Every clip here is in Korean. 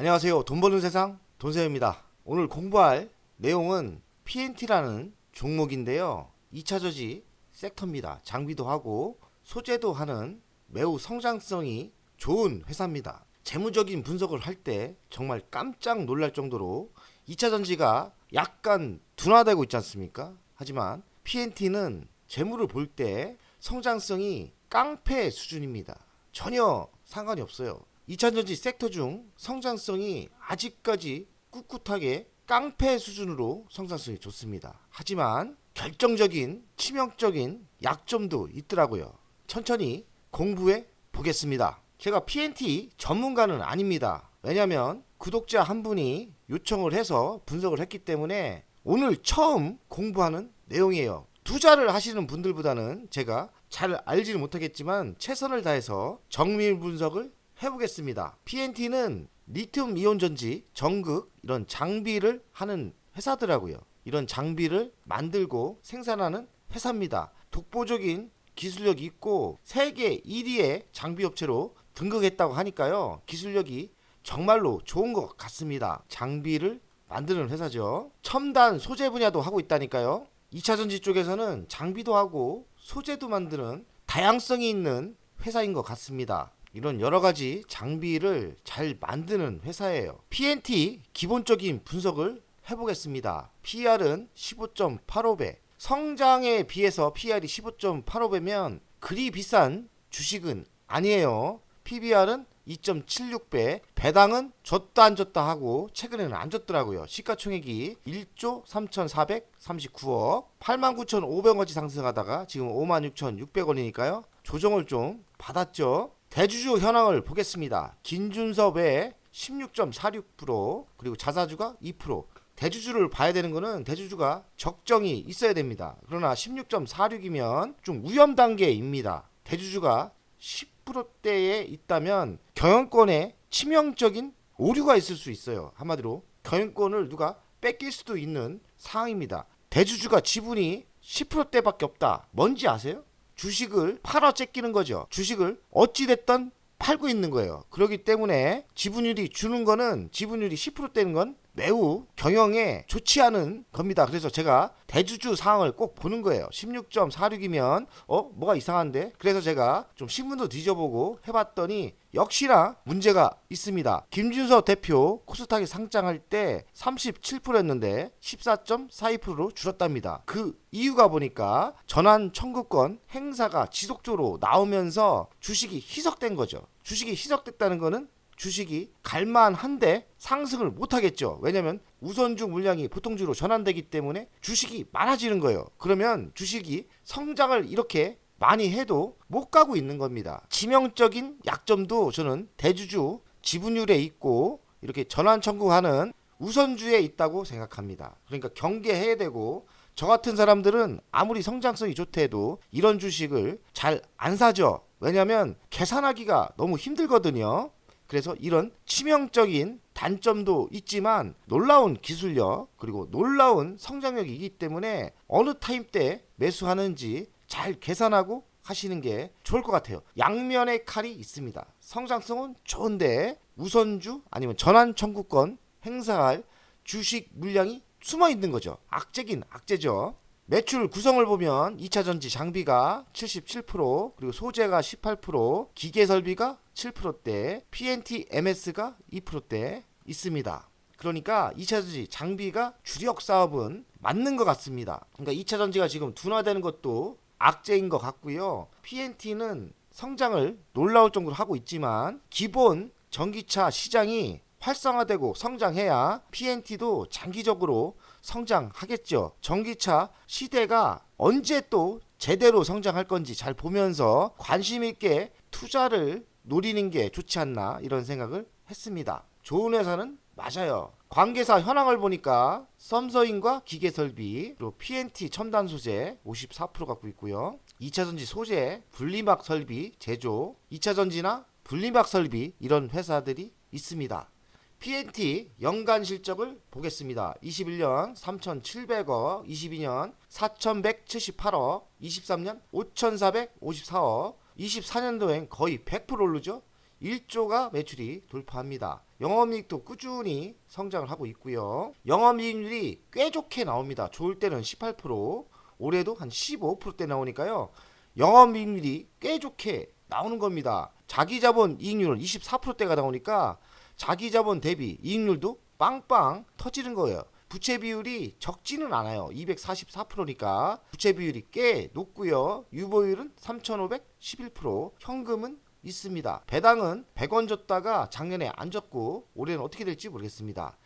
안녕하세요. 돈 버는 세상 돈세입니다. 오늘 공부할 내용은 P&T라는 종목인데요. 2차 저지 섹터입니다. 장비도 하고 소재도 하는 매우 성장성이 좋은 회사입니다. 재무적인 분석을 할 때 정말 깜짝 놀랄 정도로 2차 전지가 약간 둔화되고 있지 않습니까? 하지만 P&T는 재무를 볼 때 성장성이 깡패 수준입니다. 전혀 상관이 없어요. 2차 전지 섹터 중 성장성이 아직까지 꿋꿋하게 깡패 수준으로 성장성이 좋습니다. 하지만 결정적인 치명적인 약점도 있더라고요. 천천히 공부해 보겠습니다. 제가 P&T 전문가는 아닙니다. 왜냐하면 구독자 한 분이 요청을 해서 분석을 했기 때문에 오늘 처음 공부하는 내용이에요. 투자를 하시는 분들보다는 제가 잘 알지는 못하겠지만 최선을 다해서 정밀 분석을 해보겠습니다. P&T는 리튬 이온 전지, 전극 이런 장비를 하는 회사더라고요. 이런 장비를 만들고 생산하는 회사입니다. 독보적인 기술력이 있고 세계 1위의 장비 업체로 등극했다고 하니까요. 기술력이 정말로 좋은 것 같습니다. 장비를 만드는 회사죠. 첨단 소재 분야도 하고 있다니까요. 2차 전지 쪽에서는 장비도 하고 소재도 만드는 다양성이 있는 회사인 것 같습니다. 이런 여러가지 장비를 잘 만드는 회사예요. P&T 기본적인 분석을 해보겠습니다. PR은 15.85배. 성장에 비해서 PR이 15.85배면 그리 비싼 주식은 아니에요. PBR은 2.76배. 배당은 줬다 안 줬다 하고 최근에는 안 줬더라고요. 시가총액이 1조 3,439억 89,500원치 상승하다가 지금 56,600원이니까요. 조정을 좀 받았죠. 대주주 현황을 보겠습니다. 김준섭 외에 16.46% 그리고 자사주가 2%. 대주주를 봐야 되는 거는 대주주가 적정이 있어야 됩니다. 그러나 16.46이면 좀 위험 단계입니다. 대주주가 10%대에 있다면 경영권에 치명적인 오류가 있을 수 있어요. 한마디로 경영권을 누가 뺏길 수도 있는 상황입니다. 대주주가 지분이 10%대밖에 없다. 뭔지 아세요? 주식을 팔아 째끼는 거죠. 주식을 어찌됐든 팔고 있는 거예요. 그렇기 때문에 지분율이 주는 거는 지분율이 10%대는 건 매우 경영에 좋지 않은 겁니다. 그래서 제가 대주주 상황을 꼭 보는 거예요. 16.46이면 뭐가 이상한데? 그래서 제가 좀 신문도 뒤져보고 해봤더니 역시나 문제가 있습니다. 김준서 대표 코스닥에 상장할 때 37%였는데 14.42%로 줄었답니다. 그 이유가 보니까 전환 청구권 행사가 지속적으로 나오면서 주식이 희석된 거죠. 주식이 희석됐다는 거는 주식이 갈만한데 상승을 못하겠죠. 왜냐면 우선주 물량이 보통주로 전환되기 때문에 주식이 많아지는 거예요. 그러면 주식이 성장을 이렇게 많이 해도 못 가고 있는 겁니다. 치명적인 약점도 저는 대주주 지분율에 있고 이렇게 전환 청구하는 우선주에 있다고 생각합니다. 그러니까 경계해야 되고 저 같은 사람들은 아무리 성장성이 좋다 해도 이런 주식을 잘 안 사죠. 왜냐면 계산하기가 너무 힘들거든요. 그래서 이런 치명적인 단점도 있지만 놀라운 기술력 그리고 놀라운 성장력이 있기 때문에 어느 타임 때 매수하는지 잘 계산하고 하시는 게 좋을 것 같아요. 양면의 칼이 있습니다. 성장성은 좋은데 우선주 아니면 전환 청구권 행사할 주식 물량이 숨어 있는 거죠. 악재긴 악재죠. 매출 구성을 보면 2차 전지 장비가 77% 그리고 소재가 18% 기계 설비가 7%대 P&T MS가 2%대 있습니다. 그러니까 2차 전지 장비가 주력 사업은 맞는 것 같습니다. 그러니까 2차 전지가 지금 둔화되는 것도 악재인 것 같고요. P&T는 성장을 놀라울 정도로 하고 있지만 기본 전기차 시장이 활성화되고 성장해야 P&T도 장기적으로 성장하겠죠. 전기차 시대가 언제 또 제대로 성장할 건지 잘 보면서 관심 있게 투자를 노리는 게 좋지 않나 이런 생각을 했습니다. 좋은 회사는 맞아요. 관계사 현황을 보니까 썸서인과 기계설비 그리고 P&T 첨단 소재 54% 갖고 있고요. 2차 전지 소재, 분리막 설비, 제조, 2차 전지나 분리막 설비 이런 회사들이 있습니다. P&T 연간 실적을 보겠습니다. 21년 3,700억, 22년 4,178억, 23년 5,454억, 24년도엔 거의 100% 오르죠. 1조가 매출이 돌파합니다. 영업이익도 꾸준히 성장을 하고 있고요. 영업이익률이 꽤 좋게 나옵니다. 좋을 때는 18%, 올해도 한 15%대 나오니까요. 영업이익률이 꽤 좋게 나오는 겁니다. 자기자본 이익률은 24%대가 나오니까 자기자본 대비 이익률도 빵빵 터지는 거예요. 부채 비율이 적지는 않아요. 244%니까 부채 비율이 꽤 높고요. 유보율은 3,511%, 현금은 있습니다. 배당은 100원 줬다가 작년에 안 줬고 올해는 어떻게 될지 모르겠습니다.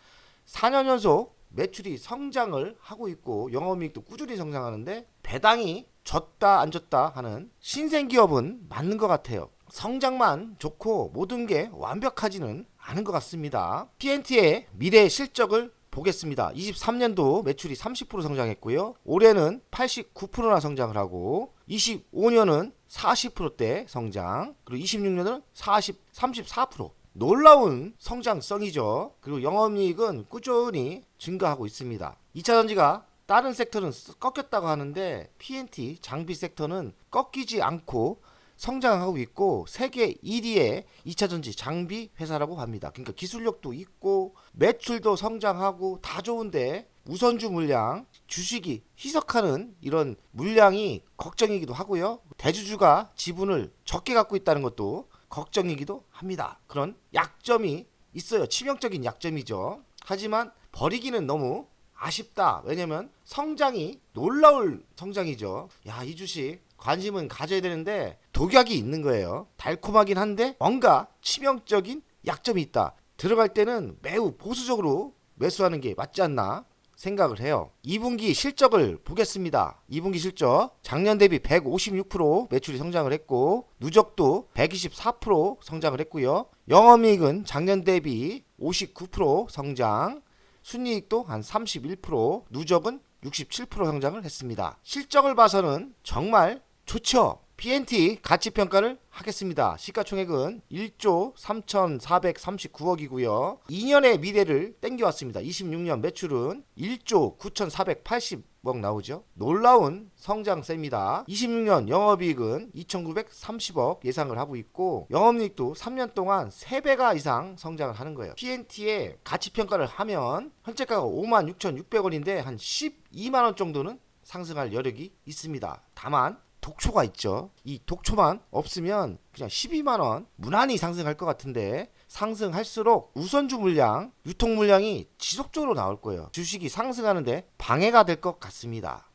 4년 연속 매출이 성장을 하고 있고 영업이익도 꾸준히 성장하는데 배당이 졌다 안 졌다 하는 신생기업은 맞는 것 같아요. 성장만 좋고 모든 게 완벽하지는 않은 것 같습니다. P&T의 미래 실적을 보겠습니다. 23년도 매출이 30% 성장했고요. 올해는 89%나 성장을 하고 25년은 40%대 성장, 그리고 26년은 34%. 놀라운 성장성이죠. 그리고 영업이익은 꾸준히 증가하고 있습니다. 2차전지가 다른 섹터는 꺾였다고 하는데 P&T 장비 섹터는 꺾이지 않고 성장하고 있고 세계 1위의 2차전지 장비 회사라고 합니다. 그러니까 기술력도 있고 매출도 성장하고 다 좋은데 우선주 물량, 주식이 희석하는 이런 물량이 걱정이기도 하고요. 대주주가 지분을 적게 갖고 있다는 것도 걱정이기도 합니다. 그런 약점이 있어요. 치명적인 약점이죠. 하지만 버리기는 너무 아쉽다. 왜냐면 성장이 놀라울 성장이죠. 야, 이 주식 관심은 가져야 되는데 독약이 있는 거예요. 달콤하긴 한데 뭔가 치명적인 약점이 있다. 들어갈 때는 매우 보수적으로 매수하는 게 맞지 않나 생각을 해요. 2분기 실적을 보겠습니다. 2분기 실적 작년 대비 156% 매출이 성장을 했고 누적도 124% 성장을 했고요. 영업이익은 작년 대비 59% 성장, 순이익도 한 31%, 누적은 67% 성장을 했습니다. 실적을 봐서는 정말 좋죠. P&T 가치평가를 하겠습니다. 시가총액은 1조 3,439억이고요. 2년의 미래를 땡겨왔습니다. 26년 매출은 1조 9,480억 나오죠. 놀라운 성장세입니다. 26년 영업이익은 2,930억 예상을 하고 있고 영업이익도 3년 동안 3배가 이상 성장을 하는 거예요. P&T의 가치평가를 하면 현재가가 56,600원인데 한 12만원 정도는 상승할 여력이 있습니다. 다만 독초가 있죠. 이 독초만 없으면 그냥 12만원 무난히 상승할 것 같은데 상승할수록 우선주 물량, 유통 물량이 지속적으로 나올 거예요. 주식이 상승하는데 방해가 될 것 같습니다.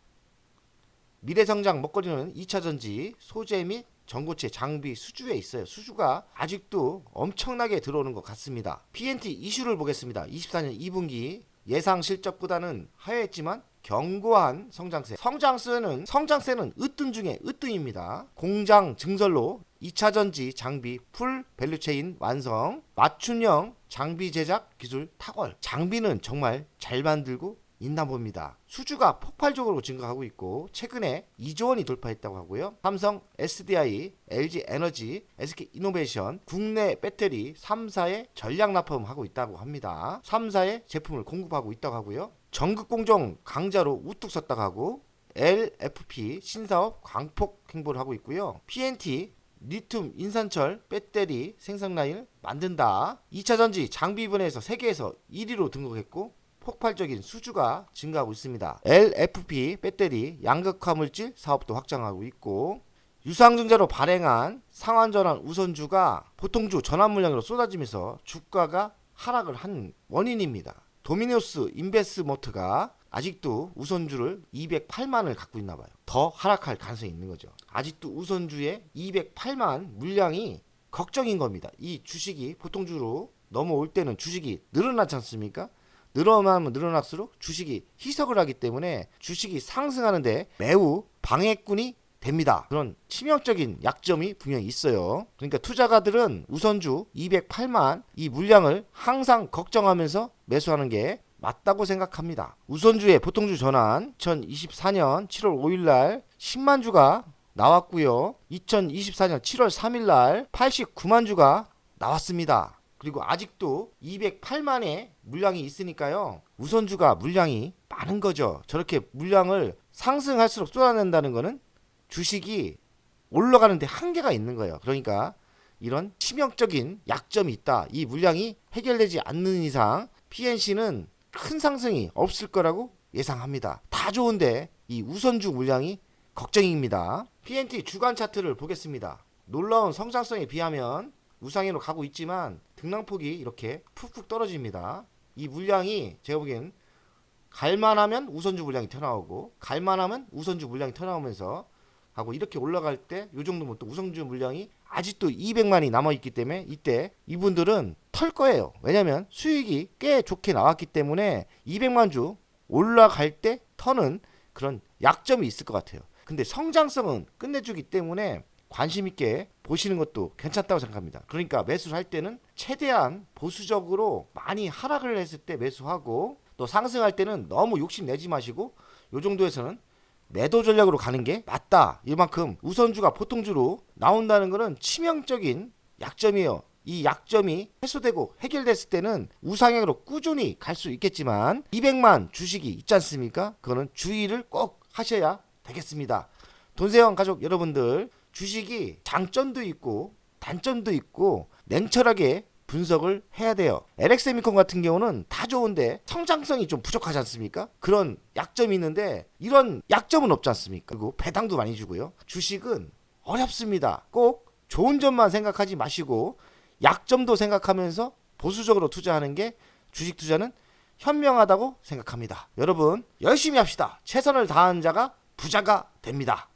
미래성장 먹거리는 2차전지, 소재 및 전고체, 장비, 수주에 있어요. 수주가 아직도 엄청나게 들어오는 것 같습니다. P&T 이슈를 보겠습니다. 24년 2분기 예상 실적보다는 하회했지만 견고한 성장세. 성장세는 으뜸 중에 으뜸입니다. 공장 증설로 2차전지 장비 풀 밸류체인 완성, 맞춤형 장비 제작 기술 탁월. 장비는 정말 잘 만들고 있나 봅니다. 수주가 폭발적으로 증가하고 있고 최근에 2조 원이 돌파했다고 하고요. 삼성, SDI, LG 에너지, SK 이노베이션, 국내 배터리 3사에 전략 납품하고 있다고 합니다. 3사에 제품을 공급하고 있다고 하고요. 전국 공정 강자로 우뚝 섰다고 하고 LFP 신사업 광폭 행보를 하고 있고요. P&T 리튬 인산철 배터리 생산 라인을 만든다. 2차전지 장비 분야에서 세계에서 1위로 등극했고 폭발적인 수주가 증가하고 있습니다. LFP 배터리 양극화 물질 사업도 확장하고 있고 유상증자로 발행한 상환전환 우선주가 보통주 전환 물량으로 쏟아지면서 주가가 하락을 한 원인입니다. 도미노스 인베스모트가 아직도 우선주를 208만을 갖고 있나 봐요. 더 하락할 가능성이 있는 거죠. 아직도 우선주의 208만 물량이 걱정인 겁니다. 이 주식이 보통주로 넘어올 때는 주식이 늘어나지 않습니까? 늘어나면 늘어날수록 주식이 희석을 하기 때문에 주식이 상승하는데 매우 방해꾼이 됩니다. 그런 치명적인 약점이 분명히 있어요. 그러니까 투자가들은 우선주 208만 이 물량을 항상 걱정하면서 매수하는 게 맞다고 생각합니다. 우선주의 보통주 전환 2024년 7월 5일날 10만 주가 나왔고요. 2024년 7월 3일날 89만 주가 나왔습니다. 그리고 아직도 208만의 물량이 있으니까요. 우선주가 물량이 많은 거죠. 저렇게 물량을 상승할수록 쏟아낸다는 거는 주식이 올라가는데 한계가 있는 거예요. 그러니까 이런 치명적인 약점이 있다. 이 물량이 해결되지 않는 이상 PNC는 큰 상승이 없을 거라고 예상합니다. 다 좋은데 이 우선주 물량이 걱정입니다. PNT 주간 차트를 보겠습니다. 놀라운 성장성에 비하면 우상향으로 가고 있지만 등락폭이 이렇게 푹푹 떨어집니다. 이 물량이 제가 보기엔 갈만하면 우선주 물량이 튀어나오고 갈만하면 우선주 물량이 튀어나오면서 하고 이렇게 올라갈 때 이 정도면 또 우선주 물량이 아직도 200만이 남아있기 때문에 이때 이분들은 털 거예요. 왜냐면 수익이 꽤 좋게 나왔기 때문에 200만 주 올라갈 때 터는 그런 약점이 있을 것 같아요. 근데 성장성은 끝내주기 때문에 관심 있게 보시는 것도 괜찮다고 생각합니다. 그러니까 매수를 할 때는 최대한 보수적으로 많이 하락을 했을 때 매수하고 또 상승할 때는 너무 욕심내지 마시고 요 정도에서는 매도 전략으로 가는 게 맞다. 이만큼 우선주가 보통주로 나온다는 것은 치명적인 약점이에요. 이 약점이 해소되고 해결됐을 때는 우상향으로 꾸준히 갈 수 있겠지만 200만 주식이 있지 않습니까? 그거는 주의를 꼭 하셔야 되겠습니다. 돈세원 가족 여러분들, 주식이 장점도 있고 단점도 있고 냉철하게 분석을 해야 돼요. LX세미콘 같은 경우는 다 좋은데 성장성이 좀 부족하지 않습니까? 그런 약점이 있는데 이런 약점은 없지 않습니까? 그리고 배당도 많이 주고요. 주식은 어렵습니다. 꼭 좋은 점만 생각하지 마시고 약점도 생각하면서 보수적으로 투자하는 게 주식 투자는 현명하다고 생각합니다. 여러분 열심히 합시다. 최선을 다한 자가 부자가 됩니다.